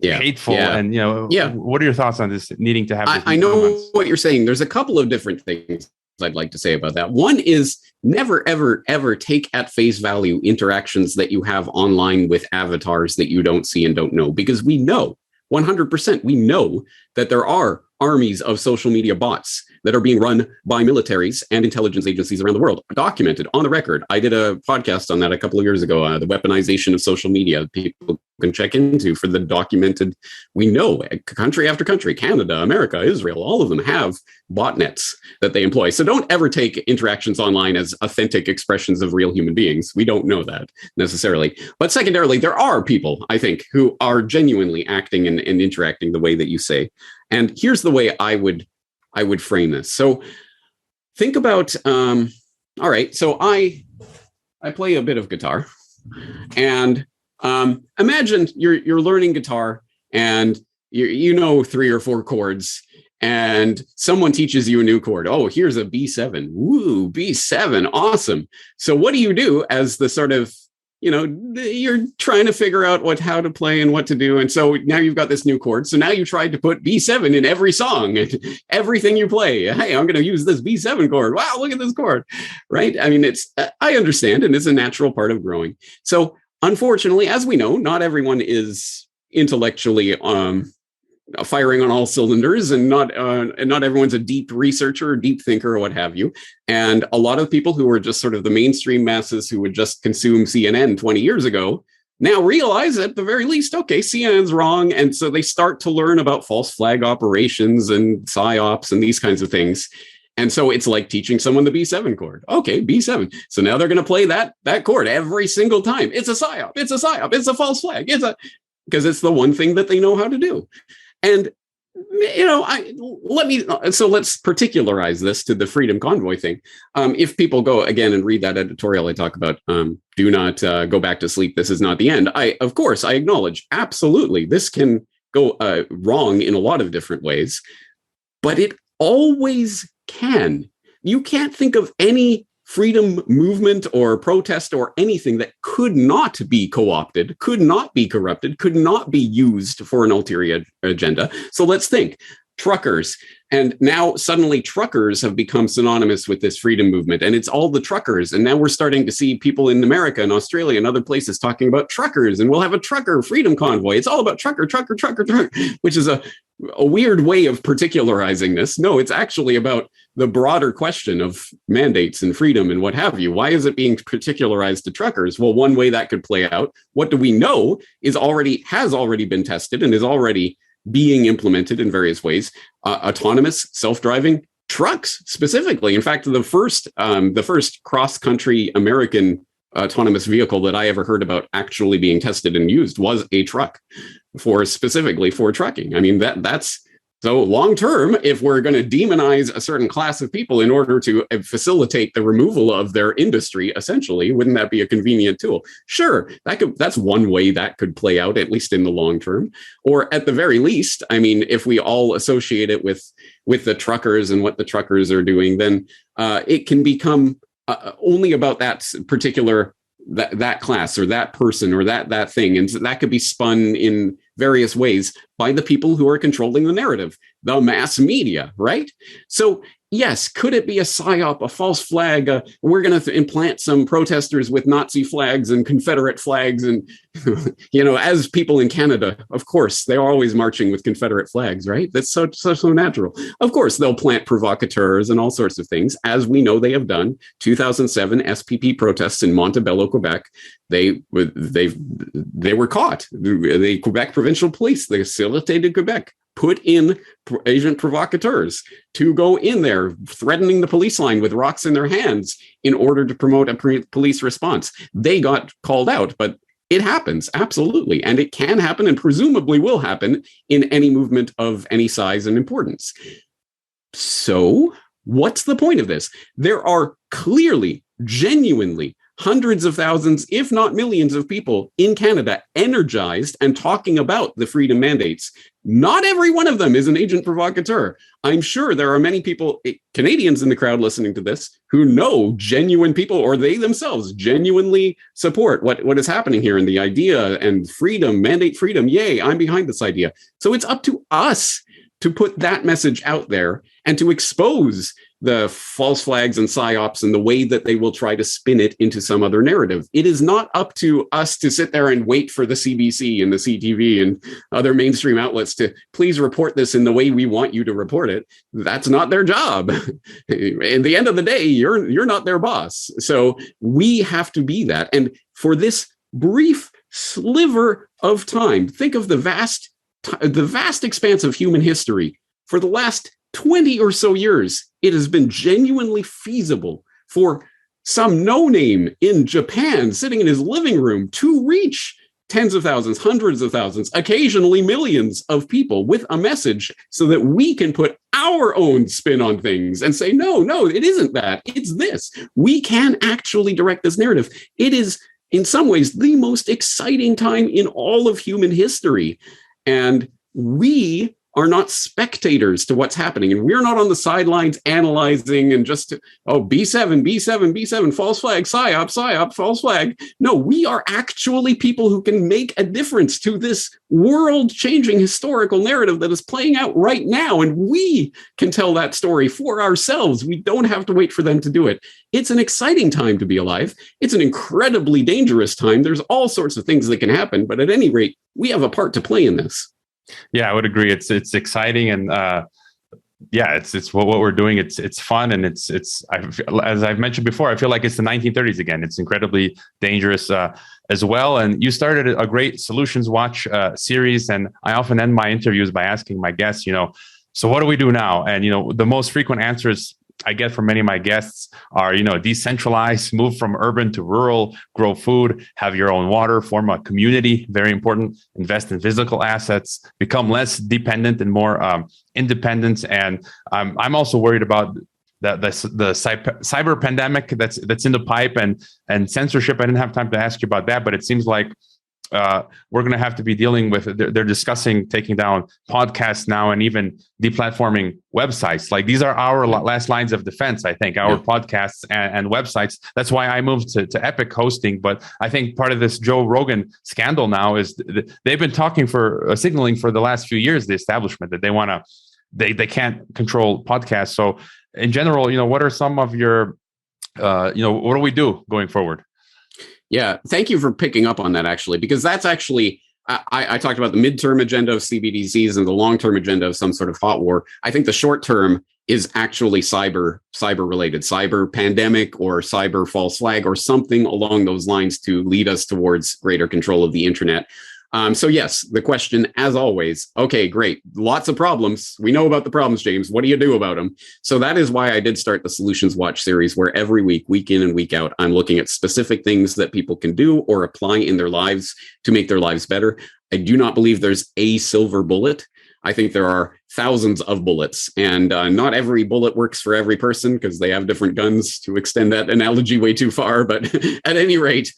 hateful. Yeah. And, what are your thoughts on this needing to have this? I know what you're saying. There's a couple of different things I'd like to say about that. One is never, ever, ever take at face value interactions that you have online with avatars that you don't see and don't know, because we know 100%, we know that there are armies of social media bots that are being run by militaries and intelligence agencies around the world, documented on the record. I did a podcast on that a couple of years ago, the weaponization of social media. People can check into for the documented. We know country after country, Canada, America, Israel, all of them have botnets that they employ. So don't ever take interactions online as authentic expressions of real human beings. We don't know that necessarily. But secondarily, there are people, I think, who are genuinely acting and interacting the way that you say. And here's the way I would frame this. So think about, all right, so I play a bit of guitar, and imagine you're learning guitar and you know 3 or 4 chords, and someone teaches you a new chord. Oh, here's a B7. Woo, B7, awesome. So what do you do as the sort of, you're trying to figure out how to play and what to do. And so now you've got this new chord. So now you tried to put B7 in every song and everything you play. Hey, I'm going to use this B7 chord. Wow, look at this chord, right? I mean, I understand, and it's a natural part of growing. So unfortunately, as we know, not everyone is intellectually firing on all cylinders, and not everyone's a deep researcher or deep thinker or what have you. And a lot of people who were just sort of the mainstream masses who would just consume CNN 20 years ago now realize at the very least, okay, CNN's wrong. And so they start to learn about false flag operations and PSYOPs and these kinds of things. And so it's like teaching someone the B7 chord. Okay, B7. So now they're going to play that chord every single time. It's a PSYOP. It's a PSYOP. It's a false flag. Because it's the one thing that they know how to do. And, let's particularize this to the Freedom Convoy thing. If people go again and read that editorial I talk about, do not go back to sleep. This is not the end. Of course, I acknowledge, absolutely, this can go wrong in a lot of different ways, but it always can. You can't think of any freedom movement or protest or anything that could not be co-opted, could not be corrupted, could not be used for an ulterior agenda. So let's think. Truckers. And now suddenly truckers have become synonymous with this freedom movement, and it's all the truckers. And now we're starting to see people in America and Australia and other places talking about truckers, and we'll have a trucker freedom convoy. It's all about trucker, which is a weird way of particularizing this. No, it's actually about the broader question of mandates and freedom and what have you. Why is it being particularized to truckers? Well, one way that could play out, what do we know has already been tested and is already being implemented in various ways. Autonomous, self-driving trucks, specifically. In fact, the first cross-country American autonomous vehicle that I ever heard about actually being tested and used was a truck, specifically for trucking. I mean, that's so long term. If we're going to demonize a certain class of people in order to facilitate the removal of their industry, essentially, wouldn't that be a convenient tool? Sure, that's one way that could play out, at least in the long term. Or at the very least, I mean, if we all associate it with the truckers and what the truckers are doing, then it can become only about that particular that class or that person or that thing, and so that could be spun in various ways by the people who are controlling the narrative, the mass media, right? So yes, could it be a PSYOP, a false flag? We're going to implant some protesters with Nazi flags and Confederate flags and As people in Canada, of course, they're always marching with Confederate flags, right? That's so natural. Of course, they'll plant provocateurs and all sorts of things, as we know they have done. 2007 SPP protests in Montebello, Quebec. They were caught. The Quebec provincial police, the Sûreté de Quebec, put in agent provocateurs to go in there, threatening the police line with rocks in their hands in order to promote a police response. They got called out, but it happens, absolutely. And it can happen and presumably will happen in any movement of any size and importance. So what's the point of this? There are clearly, genuinely, hundreds of thousands, if not millions of people in Canada energized and talking about the freedom mandates. Not every one of them is an agent provocateur. I'm sure there are many people, Canadians in the crowd listening to this, who know genuine people, or they themselves genuinely support what is happening here and the idea and freedom, mandate freedom. Yay, I'm behind this idea. So it's up to us to put that message out there and to expose the false flags and psyops and the way that they will try to spin it into some other narrative. It is not up to us to sit there and wait for the CBC and the CTV and other mainstream outlets to please report this in the way we want you to report it. That's not their job. At the end of the day, you're not their boss. So we have to be that. And for this brief sliver of time, think of the vast expanse of human history. For the last 20 or so years, it has been genuinely feasible for some no-name in Japan sitting in his living room to reach tens of thousands, hundreds of thousands, occasionally millions of people with a message so that we can put our own spin on things and say, no, it isn't that. It's this. We can actually direct this narrative. It is, in some ways, the most exciting time in all of human history. And we are not spectators to what's happening. And we're not on the sidelines analyzing and just, B7, false flag, psyop, false flag. No, we are actually people who can make a difference to this world-changing historical narrative that is playing out right now. And we can tell that story for ourselves. We don't have to wait for them to do it. It's an exciting time to be alive. It's an incredibly dangerous time. There's all sorts of things that can happen. But at any rate, we have a part to play in this. Yeah, I would agree. It's exciting, and it's what we're doing. It's fun, and it's as I've mentioned before, I feel like it's the 1930s again. It's incredibly dangerous as well. And you started a great Solutions Watch series, and I often end my interviews by asking my guests, so what do we do now? And the most frequent answers I get from many of my guests are, decentralize, move from urban to rural, grow food, have your own water, form a community, very important, invest in physical assets, become less dependent and more independent. And I'm also worried about the cyber pandemic that's in the pipe and censorship. I didn't have time to ask you about that, but it seems like we're going to have to be dealing with, they're discussing taking down podcasts now and even deplatforming websites. Like, these are our last lines of defense, I think, our podcasts and websites. That's why I moved to Epic hosting. But I think part of this Joe Rogan scandal now is they've been signaling for the last few years, the establishment, that they can't control podcasts. So in general, what are some of your, what do we do going forward? Yeah, thank you for picking up on that, actually, because that's actually, I talked about the midterm agenda of CBDCs and the long-term agenda of some sort of hot war. I think the short term is actually cyber related, cyber pandemic or cyber false flag or something along those lines to lead us towards greater control of the internet. So yes, the question, as always, okay, great. Lots of problems. We know about the problems, James. What do you do about them? So that is why I did start the Solutions Watch series, where every week in and week out, I'm looking at specific things that people can do or apply in their lives to make their lives better. I do not believe there's a silver bullet. I think there are thousands of bullets, and not every bullet works for every person because they have different guns, to extend that analogy way too far. But at any rate,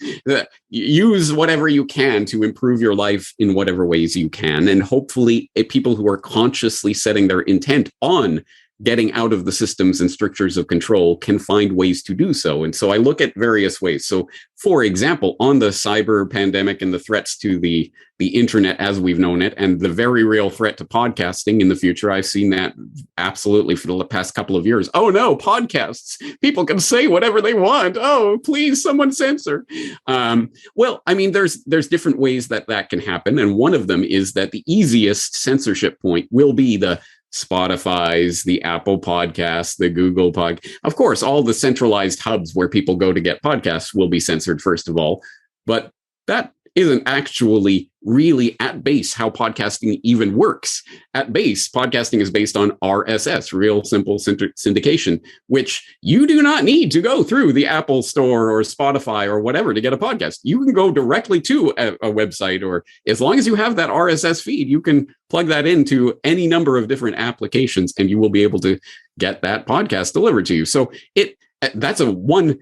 use whatever you can to improve your life in whatever ways you can. And hopefully people who are consciously setting their intent on getting out of the systems and strictures of control can find ways to do so. And so I look at various ways. So, for example, on the cyber pandemic and the threats to the internet as we've known it, and the very real threat to podcasting in the future, I've seen that absolutely for the past couple of years. Oh no, podcasts. People can say whatever they want. Oh, please, someone censor. Well, I mean, there's different ways that can happen. And one of them is that the easiest censorship point will be the Spotify's, the Apple Podcasts, the Google Of course, all the centralized hubs where people go to get podcasts will be censored, first of all. But that isn't actually really at base how podcasting even works. At base, podcasting is based on RSS, real simple syndication, which you do not need to go through the Apple Store or Spotify or whatever to get a podcast. You can go directly to a website, or as long as you have that RSS feed, you can plug that into any number of different applications and you will be able to get that podcast delivered to you. So that's a one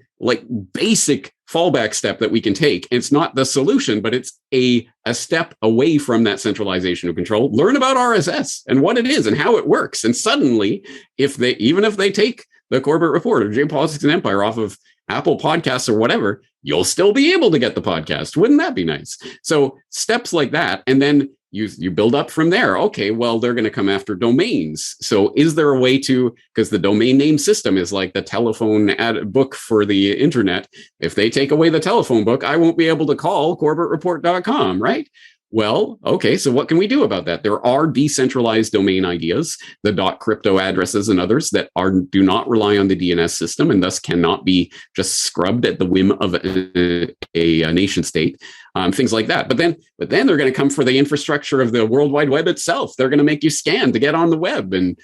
basic fallback step that we can take. It's not the solution, but it's a step away from that centralization of control. Learn about RSS and what it is and how it works. And suddenly, even if they take the Corbett Report of Geopolitics and Empire off of Apple Podcasts or whatever, you'll still be able to get the podcast. Wouldn't that be nice? So steps like that. And then you build up from there. Okay, well, they're going to come after domains. So is there a way to, because the domain name system is like the telephone book for the internet. If they take away the telephone book, I won't be able to call corbettreport.com, right? Well, okay, so what can we do about that? There are decentralized domain ideas, the .crypto addresses and others that do not rely on the DNS system and thus cannot be just scrubbed at the whim of a nation state, things like that. But then they're going to come for the infrastructure of the World Wide Web itself. They're going to make you scan to get on the web. And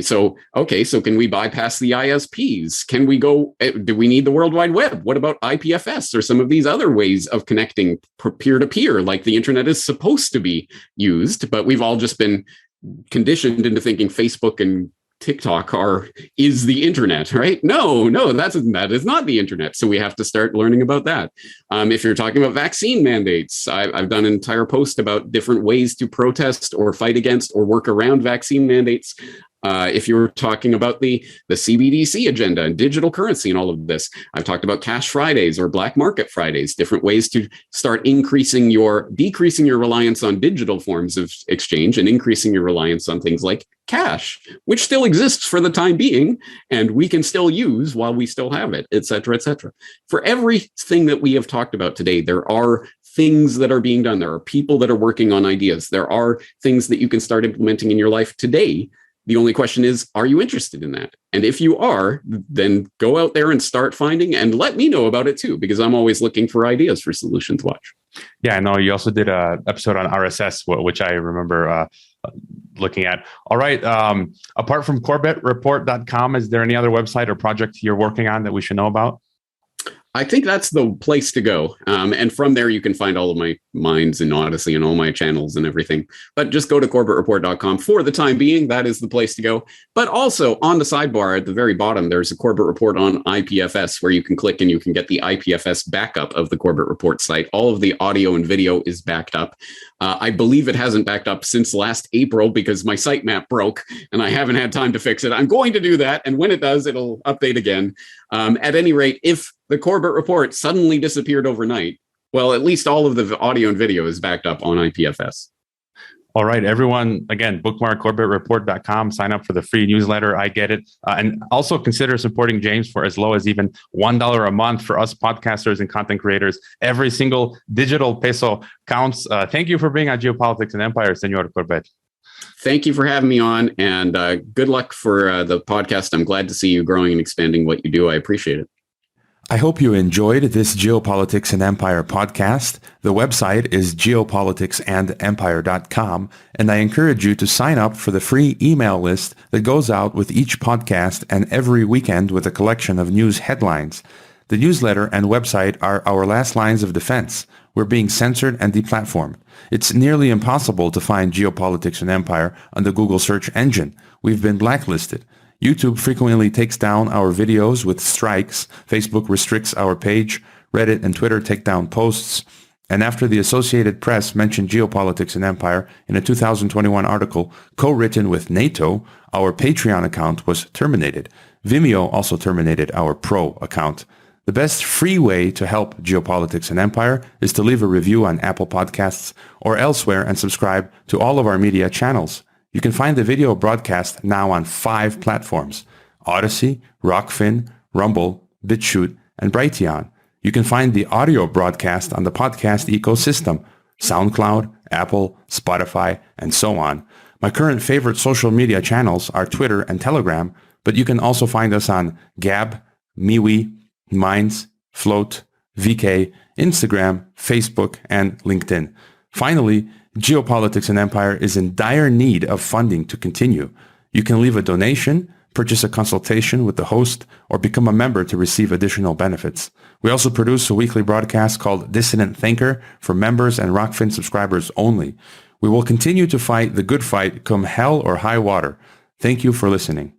so can we bypass the ISPs? Can we go, do we need the World Wide Web? What about IPFS or some of these other ways of connecting peer-to-peer like the internet is supposed to be used? But we've all just been conditioned into thinking Facebook and TikTok is the internet, right? No, that is not the internet. So we have to start learning about that. If you're talking about vaccine mandates, I've done an entire post about different ways to protest or fight against or work around vaccine mandates. If you're talking about the CBDC agenda and digital currency and all of this, I've talked about cash Fridays or black market Fridays, different ways to start decreasing your reliance on digital forms of exchange and increasing your reliance on things like cash, which still exists for the time being, and we can still use while we still have it, et cetera, et cetera. For everything that we have talked about today, there are things that are being done. There are people that are working on ideas. There are things that you can start implementing in your life today. The only question is, are you interested in that? And if you are, then go out there and start finding and let me know about it too, because I'm always looking for ideas for Solutions Watch. Yeah, I know you also did an episode on RSS, which I remember looking at. All right. Apart from CorbettReport.com, is there any other website or project you're working on that we should know about? I think that's the place to go. And from there, you can find all of my minds and Odyssey and all my channels and everything. But just go to CorbettReport.com. For the time being, that is the place to go. But also on the sidebar at the very bottom, there's a Corbett Report on IPFS where you can click and you can get the IPFS backup of the Corbett Report site. All of the audio and video is backed up. I believe it hasn't backed up since last April because my sitemap broke and I haven't had time to fix it. I'm going to do that. And when it does, it'll update again. At any rate, if the Corbett Report suddenly disappeared overnight, well, at least all of the audio and video is backed up on IPFS. All right, everyone, again, bookmark CorbettReport.com, sign up for the free newsletter. I get it. And also consider supporting James for as low as even $1 a month for us podcasters and content creators. Every single digital peso counts. Thank you for being on Geopolitics and Empire, Senor Corbett. Thank you for having me on, and good luck for the podcast. I'm glad to see you growing and expanding what you do. I appreciate it. I hope you enjoyed this Geopolitics and Empire podcast. The website is geopoliticsandempire.com, and I encourage you to sign up for the free email list that goes out with each podcast and every weekend with a collection of news headlines. The newsletter and website are our last lines of defense. We're being censored and deplatformed. It's nearly impossible to find Geopolitics and Empire on the Google search engine. We've been blacklisted. YouTube frequently takes down our videos with strikes. Facebook restricts our page. Reddit and Twitter take down posts. And after the Associated Press mentioned geopolitics and empire in a 2021 article co-written with NATO, our Patreon account was terminated. Vimeo also terminated our Pro account. The best free way to help geopolitics and empire is to leave a review on Apple Podcasts or elsewhere and subscribe to all of our media channels. You can find the video broadcast now on 5 platforms: Odyssey, Rockfin, Rumble, BitChute, and Brighteon. You can find the audio broadcast on the podcast ecosystem: SoundCloud, Apple, Spotify, and so on. My current favorite social media channels are Twitter and Telegram, but you can also find us on Gab, MeWe, Minds, Float, VK, Instagram, Facebook, and LinkedIn. Finally, Geopolitics and Empire is in dire need of funding to continue. You can leave a donation, purchase a consultation with the host, or become a member to receive additional benefits. We also produce a weekly broadcast called Dissident Thinker for members and Rockfin subscribers only. We will continue to fight the good fight come hell or high water. Thank you for listening.